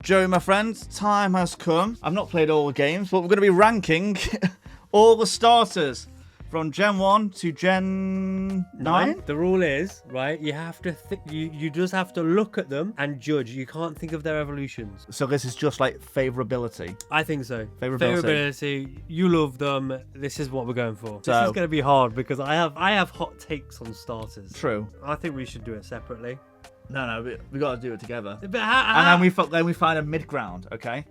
Joey, my friend, time has come. I've not played all the games, but we're going to be ranking all the starters from Gen 1 to Gen 9. The rule is, right, you have to you just have to look at them and judge. You can't think of their evolutions. So this is just like favorability. I think so. Favorability. You love them. This is what we're going for. So- This is going to be hard because I have hot takes on starters. True. I think we should do it separately. No, we got to do it together. But And then we find a mid ground, okay?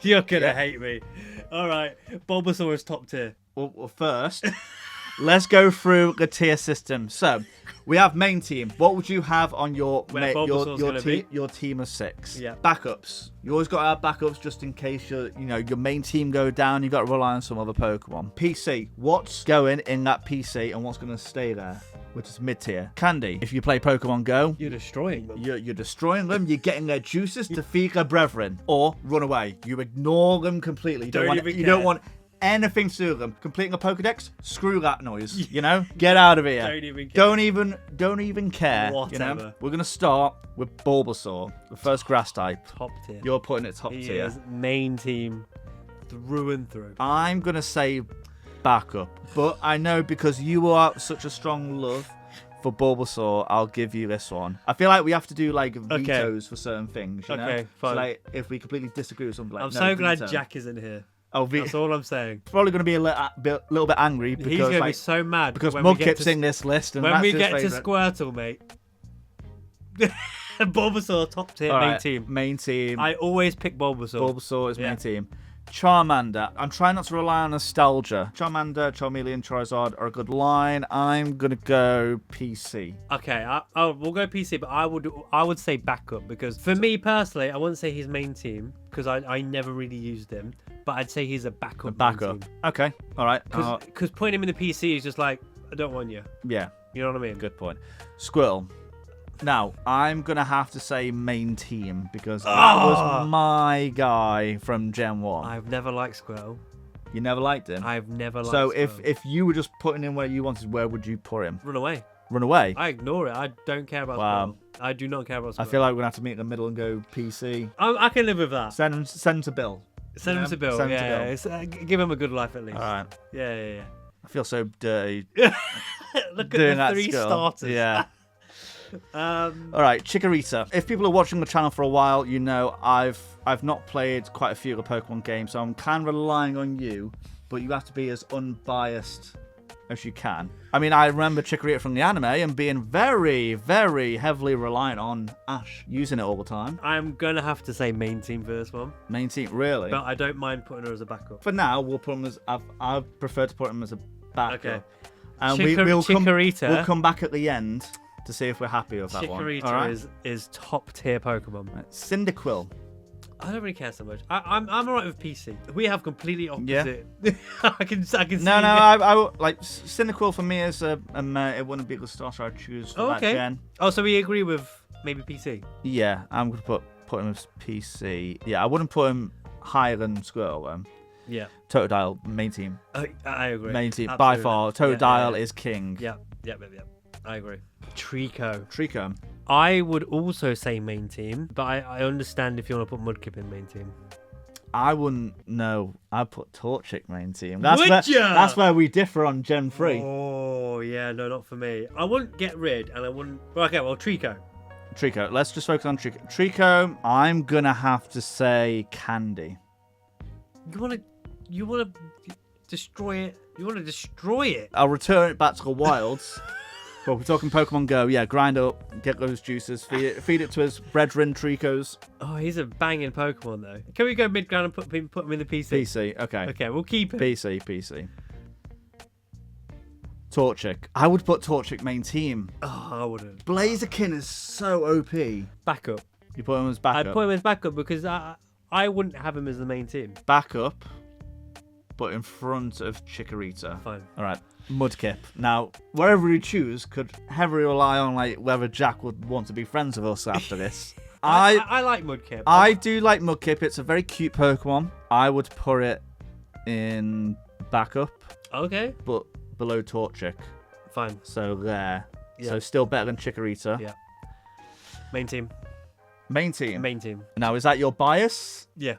You're gonna hate me. All right, Bulbasaur is top tier. Well, first, let's go through the tier system. So, we have main team. What would you have on your Where Bulbasaur's gonna be? your team of 6? Yeah. Backups. You always got to have backups just in case your main team go down. You got to rely on some other Pokemon. PC. What's going in that PC and what's going to stay there? Which is mid tier. Candy. If you play Pokemon Go, You're destroying them. you're destroying them. You're getting their juices to feed their brethren, or run away. You ignore them completely. You don't want anything to do with them. Completing a Pokedex, screw that noise. Get out of here. Don't even care. Don't even care. Whatever. We're gonna start with Bulbasaur, the first grass type. Top tier. You're putting it top He tier. is main team through and through. I'm gonna say backup, but I know because you are such a strong love for Bulbasaur, I'll give you this one. I feel like we have to do like vetoes for certain things. You know? Okay, fine. So, like if we completely disagree with something, like I'm no, so glad veto. Jack isn't here. Oh, That's all I'm saying. probably going to be a little bit angry because He's going to like, be so mad because when we get Mudkip's in this list, and when that's we his get to favourite. Squirtle, mate. Bulbasaur top tier All main right, team. Main team. I always pick Bulbasaur. Bulbasaur is Yeah. main team. Charmander. I'm trying not to rely on nostalgia. Charmander, Charmeleon, Charizard are a good line. I'm gonna go PC. Okay, we'll go PC, but I would say backup because for me personally, I wouldn't say he's main team because I never really used him, but I'd say he's a backup. Backup. Okay. All right. Because putting him in the PC is just like I don't want you. Yeah. You know what I mean? Good point. Squirtle. Now, I'm going to have to say main team because that was my guy from Gen 1. I've never liked Squirtle. You never liked him? I've never liked So Squirtle. if you were just putting him where you wanted, where would you put him? Run away. Run away? I ignore it. I don't care about Wow. Squirtle. I do not care about Squirtle. I feel like we're going to have to meet in the middle and go PC. I can live with that. Send to Bill. Send him to Bill. Send him to Yeah, Bill. give him a good life at least. All right. Yeah. I feel so dirty Look doing at the that 3 skill. starters. Yeah. All right, Chikorita. If people are watching the channel for a while, you know I've not played quite a few of the Pokemon games, so I'm kind of relying on you, but you have to be as unbiased as you can. I mean, I remember Chikorita from the anime and being very, very heavily reliant on Ash, using it all the time. I'm gonna have to say main team for this one, Main team, really? but I don't mind putting her as a backup. For now, we'll put him as I prefer to put him as a backup. Okay. And Chikorita. we'll come back at the end to see if we're happy with that one. Chikorita All right? is top tier Pokemon. Right. Cyndaquil. I don't really care so much. I'm alright with PC. We have completely opposite. Yeah. I can see. No, I like Cyndaquil for me is it wouldn't be a good starter I'd choose for that gen. Oh, so we agree with maybe PC. Yeah, I'm gonna put him as PC. Yeah, I wouldn't put him higher than Squirtle though. Yeah. Totodile, main team. I agree. Main team by Absolutely. far. Totodile is king. Yeah. I agree. Trico. I would also say main team, but I understand if you want to put Mudkip in main team. I wouldn't know. I'd put Torchic main team. Would ya? That's where we differ on Gen 3. Oh, yeah, no, not for me. I wouldn't get rid, and I wouldn't... Well, okay, well, Trico. Trico. Let's just focus on Trico. Trico, I'm going to have to say Candy. You want to destroy it? You want to destroy it? I'll return it back to the wilds. But we're talking Pokemon Go. Yeah, grind up, get those juices, feed it to his brethren Tricos. Oh, he's a banging Pokemon, though. Can we go mid-ground and put him in the PC? PC, okay. Okay, we'll keep it. PC. Torchic. I would put Torchic main team. Oh, I wouldn't. Blaziken is so OP. Backup. You put him as backup. I'd put him as backup because I wouldn't have him as the main team. Backup, but in front of Chikorita. Fine. All right. Mudkip. Now, wherever we choose could heavily rely on like whether Jack would want to be friends with us after this. I like Mudkip. I do like Mudkip. It's a very cute Pokemon. I would put it in backup, Okay. but below Torchic. Fine. So there. Yeah. So still better than Chikorita. Yeah. Main team. Main team. Main team. Now, is that your bias? Yeah.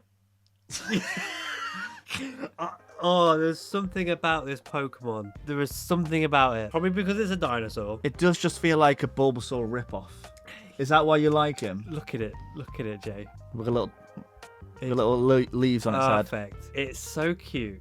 Oh, there's something about this Pokemon. There is something about it. Probably because it's a dinosaur. It does just feel like a Bulbasaur ripoff. Is that why you like him? Look at it. Look at it, Jay. With a little leaves on its head. Perfect. It's so cute.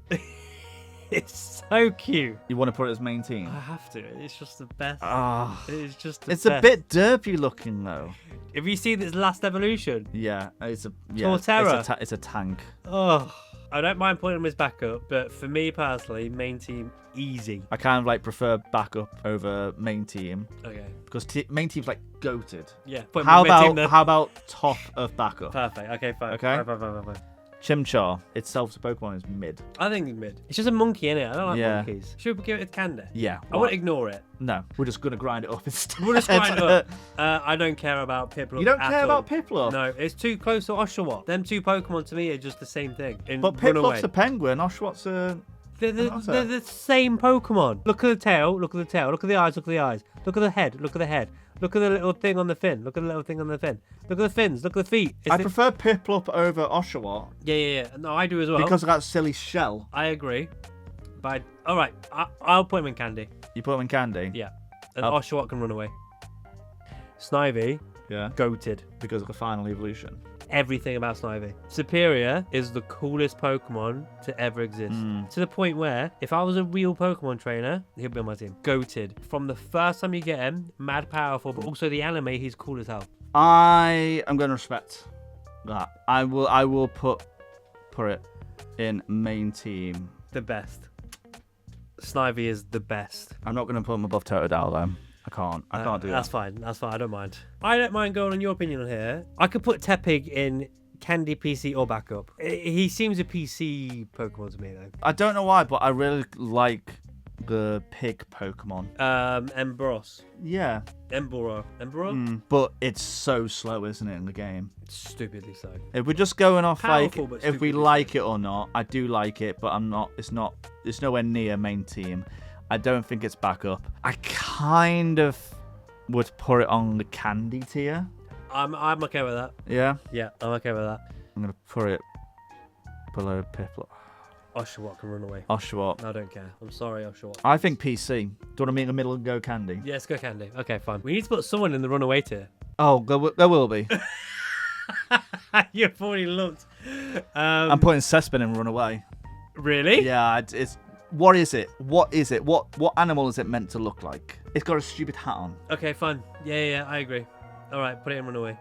It's so cute. You want to put it as main team? I have to. It's just the best. Ah, It's just the it's best. a bit derpy looking though. Have you seen this last evolution? Yeah, it's a Torterra. It's a tank. Oh, I don't mind putting him as backup, but for me personally, main team, easy. I kind of like prefer backup over main team Okay. because main team's like goated. Yeah. Put him How in main team about then. how about top of backup? Perfect. Okay, fine. Okay. Fine. Chimchar itself as a Pokemon is mid. I think he's mid. It's just a monkey, innit? I don't like Yeah. monkeys. Should we give it a candy? Yeah. I won't ignore it. No, we're just gonna grind it up instead. We'll just grind it up. I don't care about Piplup. You don't at care all. about Piplup? No, it's too close to Oshawott. Them two Pokemon to me are just the same thing. But Piplup's a penguin. Oshawot's a... They're What's they're that? the same Pokemon. Look at the tail. Look at the tail. Look at the eyes. Look at the eyes. Look at the head. Look at the head. Look at the little thing on the fin. Look at the little thing on the fin. Look at the fins. Look at the feet. I prefer Piplup over Oshawott Yeah. No, I do as well. because of that silly shell. I agree. But all right, I'll put him in candy. You put them in candy? Yeah, and Oh. Oshawott can run away. Snivy, Yeah. goated. Because of the final evolution. Everything about Snivy. Superior is the coolest Pokemon to ever exist. To the point where, if I was a real Pokemon trainer, he'll be on my team. Goated. From the first time you get him, mad powerful, but also the anime, he's cool as hell. I am going to respect that. I will put it in main team. The best. Snivy is the best. I'm not going to put him above Totodile though. I can't do that. That's fine. That's fine. I don't mind. I don't mind going on your opinion on here. I could put Tepig in candy, PC, or backup. He seems a PC Pokemon to me, though. I don't know why, but I really like the pig Pokemon. Emboros. Yeah. Emboros. But it's so slow, isn't it, in the game? Stupidly so. If we're just going off Powerful, but like if we stupidly like it or not, I do like it, but it's nowhere near main team. I don't think it's backup. I kind of would put it on the candy tier. I'm okay with that. Yeah. Yeah, I'm okay with that. I'm gonna put it below Piplup. Oshawott can run away. Oshawott. I don't care. I'm sorry, Oshawott. I think PC. Do you want to meet in the middle and go candy? Yeah, let's go candy. Okay, fine. We need to put someone in the runaway tier. Oh, there will be. You've already looked. I'm putting Cespin in runaway. Really? Yeah, it's. What is it? What is it? What animal is it meant to look like? It's got a stupid hat on. Okay, fine. Yeah, I agree. All right, put it in runaway.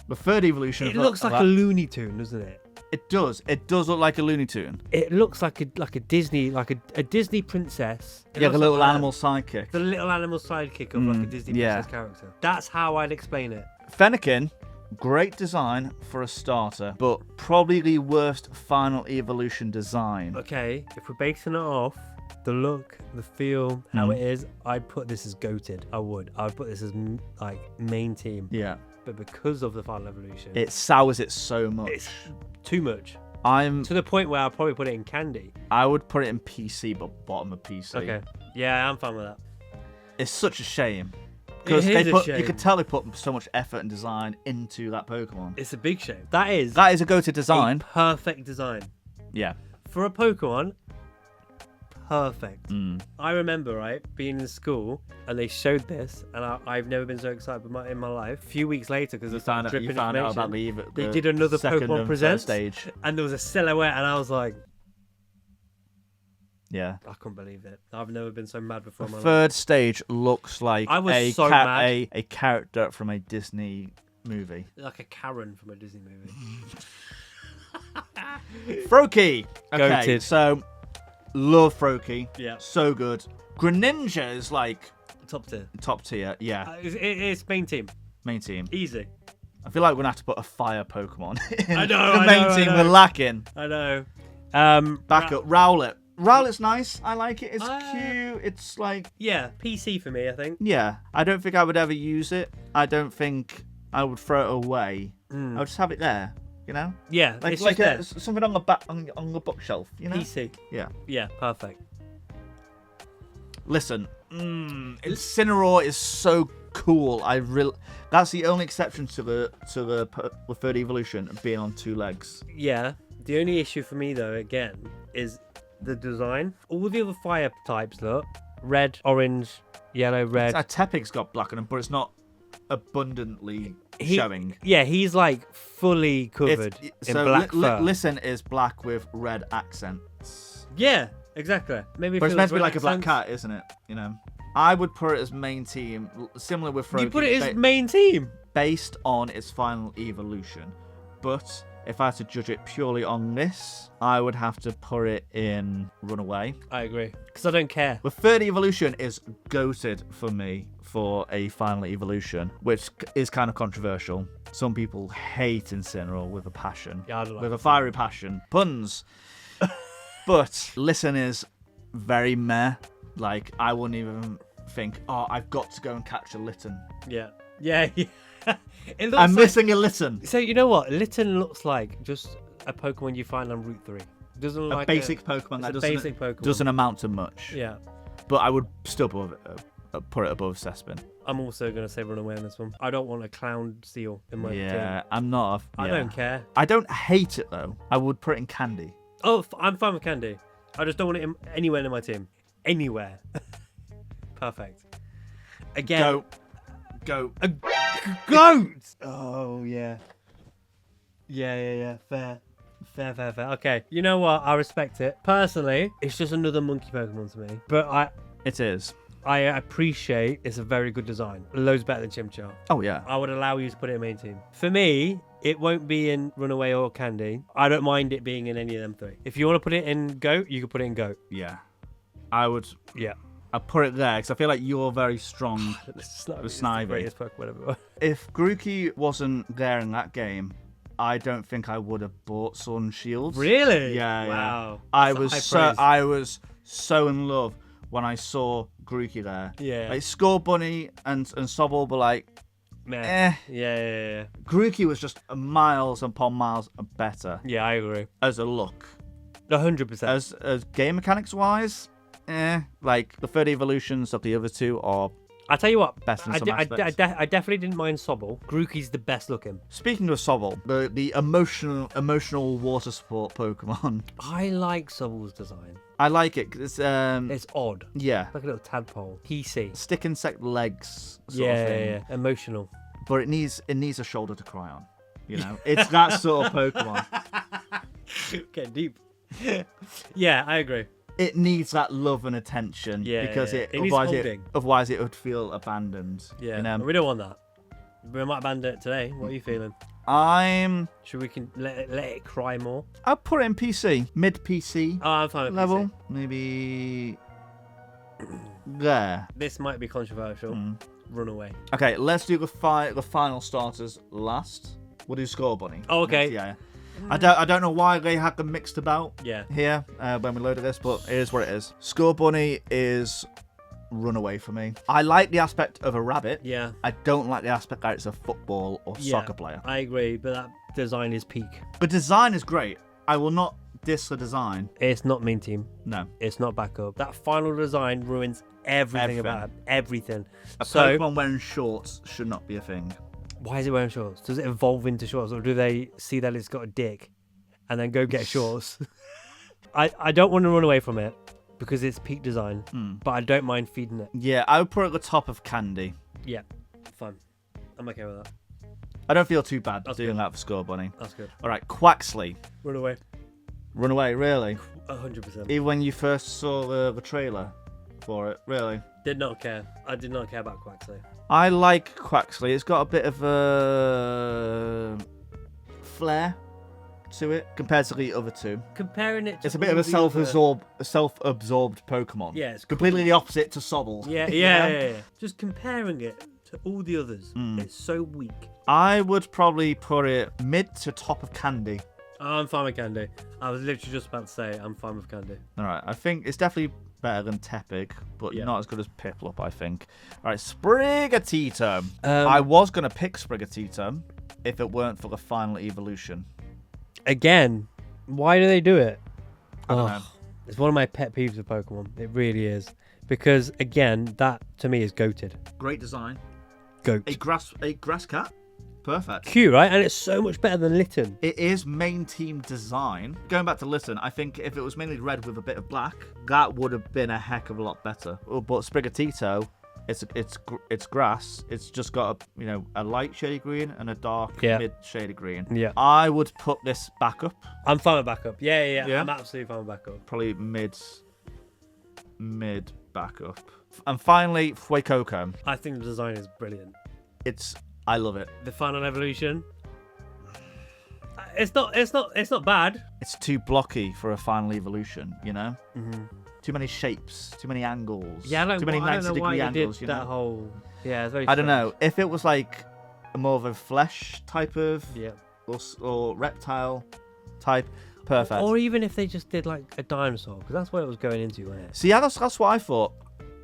The third evolution. It looks like a Looney Tune, doesn't it? It does. It does look like a Looney Tune. It looks like a Disney, like a Disney princess. It Yeah, looks the little like animal sidekick. the little animal sidekick of like a Disney yeah. princess character. That's how I'd explain it. Fennekin, great design for a starter, but probably the worst final evolution design. Okay, if we're basing it off the look, the feel, how it is, I'd put this as goated. I would put this as like main team. Yeah. But because of the final evolution, It sours it so much. it's too much. To the point where I'll probably put it in candy. I would put it in PC, but bottom of PC. Okay. Yeah, I'm fine with that. It's such a shame. It is a You shame. could tell they put so much effort and design into that Pokemon. It's a big shame. That is That is a go-to design. a perfect design. Yeah. For a Pokemon, perfect. I remember, right, being in school and they showed this, and I've never been so excited in my life. A few weeks later, because You found out about they the did another second Pokemon and Presents, third stage. and there was a silhouette, and I was like, Yeah. I couldn't believe it. I've never been so mad before in my life. Third stage looks like I was so mad. a character from a Disney movie. Like a Karen from a Disney movie. Froakie. Okay, Goated. so love Froakie. Yeah. So good. Greninja is like Top tier. top tier. Yeah. It's main team. Main team. Easy. I feel like we're gonna have to put a fire Pokemon in I know, the I main know, I team. know. We're lacking. I know. Backup. Rowlet. Rowlet's nice. I like it. It's Uh, cute. It's like, Yeah, PC for me, I think. yeah. I don't think I would ever use it. I don't think I would throw it away. I would just have it there. You know, Yeah, like it's like just there. something on the back on the bookshelf. You know. PC. Yeah. Yeah, perfect. Listen, Incineroar is so cool. That's the only exception to the third evolution being on 2 legs. Yeah. The only issue for me though, again, is the design. All the other fire types look red, orange, yellow, red. Tepig's got black on him, but it's not abundantly showing. Yeah, he's like fully covered in black fur. Listen is black with red accents. Yeah, exactly. Maybe but it's meant to be like a black cat, isn't it? I would put it as main team, similar with Froakie. You put it as main team? Based on its final evolution. But if I had to judge it purely on this, I would have to put it in Runaway. I agree. Because I don't care. The third evolution is goated for me for a final evolution, which is kind of controversial. Some people hate Incineroar with a passion. Yeah, I don't like with a fiery passion. Puns. But Listen is very meh. Like, I wouldn't even think, I've got to go and catch a Litten. Yeah. Yeah. I'm missing a Litten. So, you know what? Litten looks like just a Pokemon you find on Route 3. Doesn't look like basic Pokemon that doesn't amount to much. Yeah. But I would still put it above Cespin. I'm also going to say Runaway on this one. I don't want a clown seal in my team. I'm not. I don't care. I don't hate it, though. I would put it in Candy. Oh, I'm fine with Candy. I just don't want it anywhere in my team. Anywhere. Perfect. Again. Go. A goat! Oh, yeah. Yeah. Fair. Okay. You know what? I respect it. Personally, it's just another monkey Pokemon to me. But It is. I appreciate it's a very good design. Loads better than Chimchar. Oh, yeah. I would allow you to put it in main team. For me, it won't be in Runaway or Candy. I don't mind it being in any of them 3. If you want to put it in Goat, you can put it in Goat. Yeah. I would. Yeah. I'll put it there because I feel like you're very strong with Snivy. If Grookey wasn't there in that game, I don't think I would have bought Sword and Shield. Really? Yeah. Wow. I was so in love when I saw Grookey there. Yeah. Like Scorbunny and Sobble were like, meh. Yeah. Grookey was just miles upon miles better. Yeah, I agree. As a look. 100%. As game mechanics wise, like the third evolutions of the other 2 are. I tell you what, best in some aspects. I definitely didn't mind Sobble. Grookey's the best looking. Speaking of Sobble, the emotional water support Pokemon. I like Sobble's design. I like it because it's odd. Yeah, like a little tadpole. PC. Stick insect legs. Sort of thing. Yeah. Emotional. But it needs a shoulder to cry on. It's that sort of Pokemon. Getting deep. Yeah, I agree. It needs that love and attention because otherwise it would feel abandoned. Yeah, we don't want that. We might abandon it today. What are you feeling? Should we let it cry more? I'll put it in PC, mid PC. Oh, I'm fine with level. PC. Maybe there. This might be controversial. Runaway. Okay, let's do the final starters last. We'll do Scorbunny. Oh, okay. Yeah. I don't know why they had them mixed about here when we loaded this, but it is what it is. Scorbunny is Runaway for me. I like the aspect of a rabbit. Yeah. I don't like the aspect that it's a football or soccer player. I agree, but that design is peak. The design is great. I will not diss the design. It's not main team. No. It's not backup. That final design ruins everything about it. Everything. A Pokemon wearing shorts should not be a thing. Why is it wearing shorts? Does it evolve into shorts, or do they see that it's got a dick and then go get shorts? I don't want to run away from it because it's peak design, but I don't mind feeding it. Yeah, I would put it at the top of Candy. Yeah, fine. I'm okay with that. I don't feel too bad doing that for Scorbunny. That's good. All right, Quaxley. Run away. Run away, really? 100%. Even when you first saw the trailer for it, really? Did not care. I did not care about Quaxley. I like Quaxley. It's got a bit of a flair to it compared to the other 2. Comparing it to it's a bit of a self-absorbed Pokemon. Yeah, it's completely the opposite to Sobble. Yeah. Just comparing it to all the others, it's so weak. I would probably put it mid to top of Candy. Oh, I'm fine with Candy. I was literally just about to say I'm fine with Candy. All right, I think it's definitely better than Tepig, but not as good as Piplup, I think. All right, Sprigatito. I was going to pick Sprigatito if it weren't for the final evolution. Again, why do they do it? I don't know. It's one of my pet peeves of Pokemon. It really is. Because, again, that to me is goated. Great design. Goat. A grass cat. Perfect. Cute, right? And it's so much better than Litten. It is main team design. Going back to Litten, I think if it was mainly red with a bit of black, that would have been a heck of a lot better. But Sprigatito, it's grass. It's just got a light shady green and a dark mid shady green. Yeah. I would put this back up. I'm fine with backup. Yeah. I'm absolutely fine with backup. Probably mid backup. And finally, Fuecoco. I think the design is brilliant. I love it. The final evolution. It's not bad. It's too blocky for a final evolution, Mm-hmm. Too many shapes, too many angles. Yeah, too many 90-degree angles. That whole. Yeah, it's very. I don't know if it was like more of a flesh type of, or reptile type. Perfect. Or even if they just did like a dinosaur, because that's what it was going into, wasn't it? See, yeah, that's what I thought.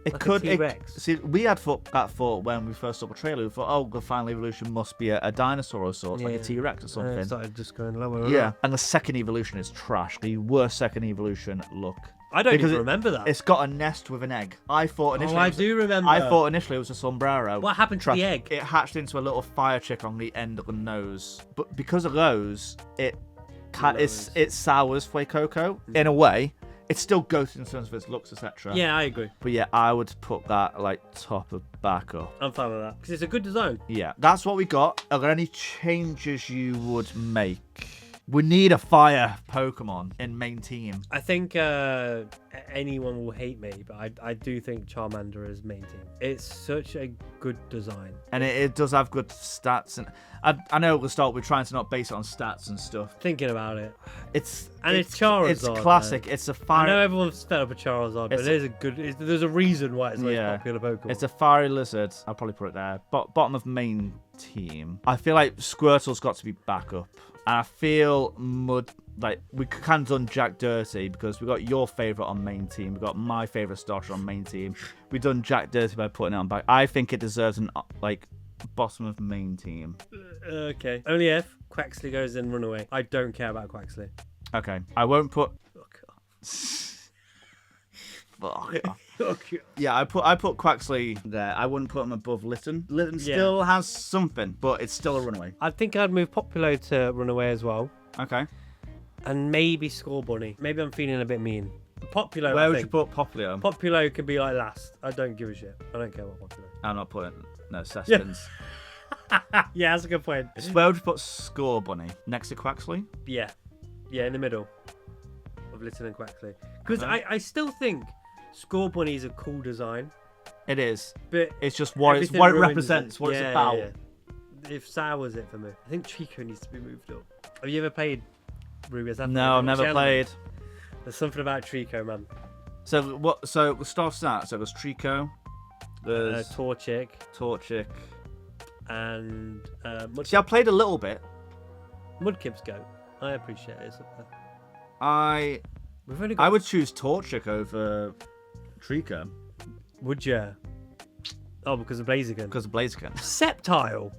It like could. A T-Rex. See, we had that thought when we first saw the trailer. We thought, oh, the final evolution must be a dinosaur or sorts, like a T-Rex or something. And it started just going lower. Yeah, and the second evolution is trash. The worst second evolution look. I don't even remember that. It's got a nest with an egg. I thought initially. I do remember. I thought initially it was a sombrero. What happened to the egg? It hatched into a little fire chick on the end of the nose. But because of those, it sours Fuecoco in a way. It's still ghosted in terms of its looks, etc. Yeah, I agree. But yeah, I would put that like top of back up. I'm fine with that because it's a good design. Yeah, that's what we got. Are there any changes you would make? We need a fire Pokemon in main team. I think anyone will hate me, but I do think Charmander is main team. It's such a good design. And it does have good stats. And I know at the start we're trying to not base it on stats and stuff. Thinking about it. It's Charizard. It's classic. Man. It's a fire. I know everyone's fed up with Charizard, but it is a good. There's a reason why it's a popular Pokemon. It's a fiery lizard. I'll probably put it there. Bottom of main team. I feel like Squirtle's got to be backup. And I feel we kind of done Jack dirty because we got your favourite on main team. We got my favourite starter on main team. We done Jack dirty by putting it on back. I think it deserves an bottom of main team. Okay. Only if Quaxley goes in Runaway. I don't care about Quaxley. Okay. I won't put. Yeah, I put Quaxley there. I wouldn't put him above Litten. Litten still has something, but it's still a Runaway. I think I'd move Populo to Runaway as well. Okay. And maybe Scorbunny. Maybe I'm feeling a bit mean. Populo. Where would you put Populo? Populo could be like last. I don't give a shit. I don't care about Populo. I'm not putting Cespins. Yeah, that's a good point. Where would you put Scorbunny? Next to Quaxley? Yeah, in the middle of Litten and Quaxley. Because I still think Scorbunny is a cool design. It is, but it's just what it represents, what it's about. Yeah. It sours it for me. I think Trico needs to be moved up. Have you ever played Ruby? No, I've never played. There's something about Trico, man. So what? So the starts that. So there's Trico, there's Torchic, and Mudkip. See, I played a little bit. Mudkip's go. I appreciate it. I would choose Torchic over Trico. Would you? Oh, because of Blaziken. Because of Blaziken. Sceptile.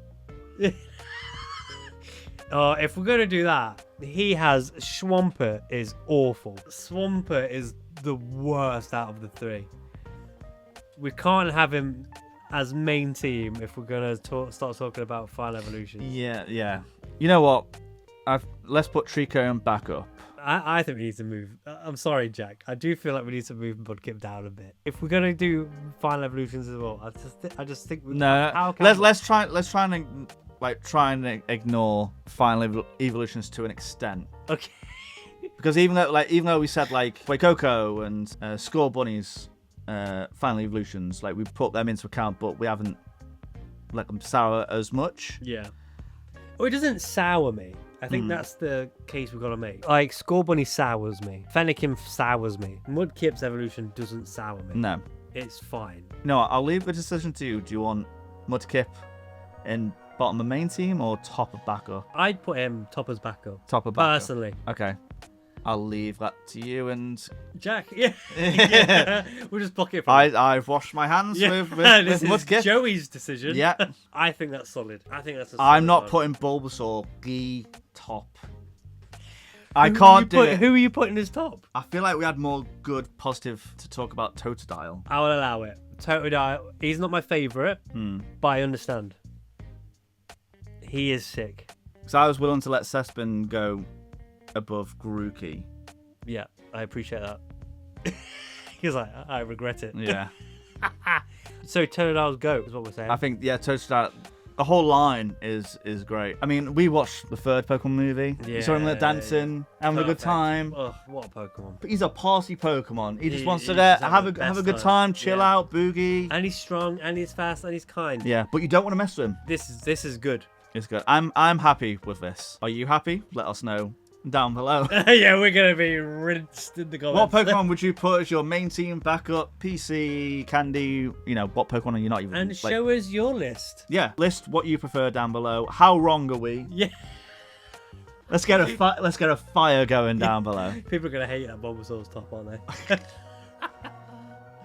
Oh, if we're gonna do that, he has Swampert is awful. Swampert is the worst out of the three. We can't have him as main team if we're gonna start talking about final evolution. Yeah. You know what? Let's put Trico in backup. I think we need to move. I'm sorry, Jack. I do feel like we need to move Mudkip down a bit. If we're gonna do final evolutions as well, I just think let's try and ignore final evolutions to an extent. Okay. Because even though we said Fuecoco and Scorbunny's final evolutions, we put them into account, but we haven't let them sour as much. Yeah. Well, it doesn't sour me. I think that's the case we've got to make. Scorbunny sours me. Fennekin sours me. Mudkip's evolution doesn't sour me. No. It's fine. No, I'll leave the decision to you. Do you want Mudkip in bottom of main team or top of backup? I'd put him top as backup. Top of backup. Personally. Okay. I'll leave that to you and... Jack, yeah. We'll just block it from I've washed my hands with Mudkip. Joey's decision. Yeah. I think that's solid. I think that's a I'm not putting Bulbasaur top. I can't do it. Who are you putting as top? I feel like we had more good positive to talk about Totodile. I will allow it. Totodile, he's not my favourite, but I understand. He is sick. So I was willing to let Cespin go above Grookey. Yeah, I appreciate that. He's like, I regret it. Yeah. So Totodile's GOAT is what we're saying. I think, yeah, Totodile, the whole line is great. I mean, we watched the third Pokemon movie. You saw him there dancing, having a good time. Oh, what a Pokemon. But he's a party Pokemon. He just wants to have a good time, chill out, boogie. And he's strong, and he's fast, and he's kind. Yeah, but you don't want to mess with him. This is good. It's good. I'm happy with this. Are you happy? Let us know down below. Yeah, we're gonna be rinsed in the comments. What Pokemon would you put as your main team, backup, PC, Candy? You know, what Pokemon are you not even? And show us your list. Yeah, list what you prefer down below. How wrong are we? Yeah. Let's get a fire going down below. People are gonna hate that Bulbasaur's top, aren't they?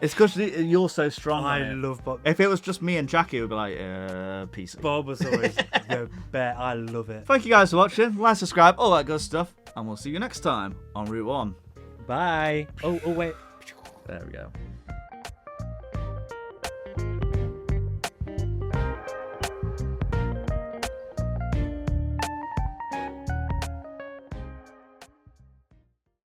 It's because you're so strong. I love Bulbasaur. If it was just me and Jackie, we'd be like, PC. Bulbasaur is the best. I love it. Thank you guys for watching. Like, subscribe, all that good stuff. And we'll see you next time on Route 1. Bye. Oh, wait. There we go.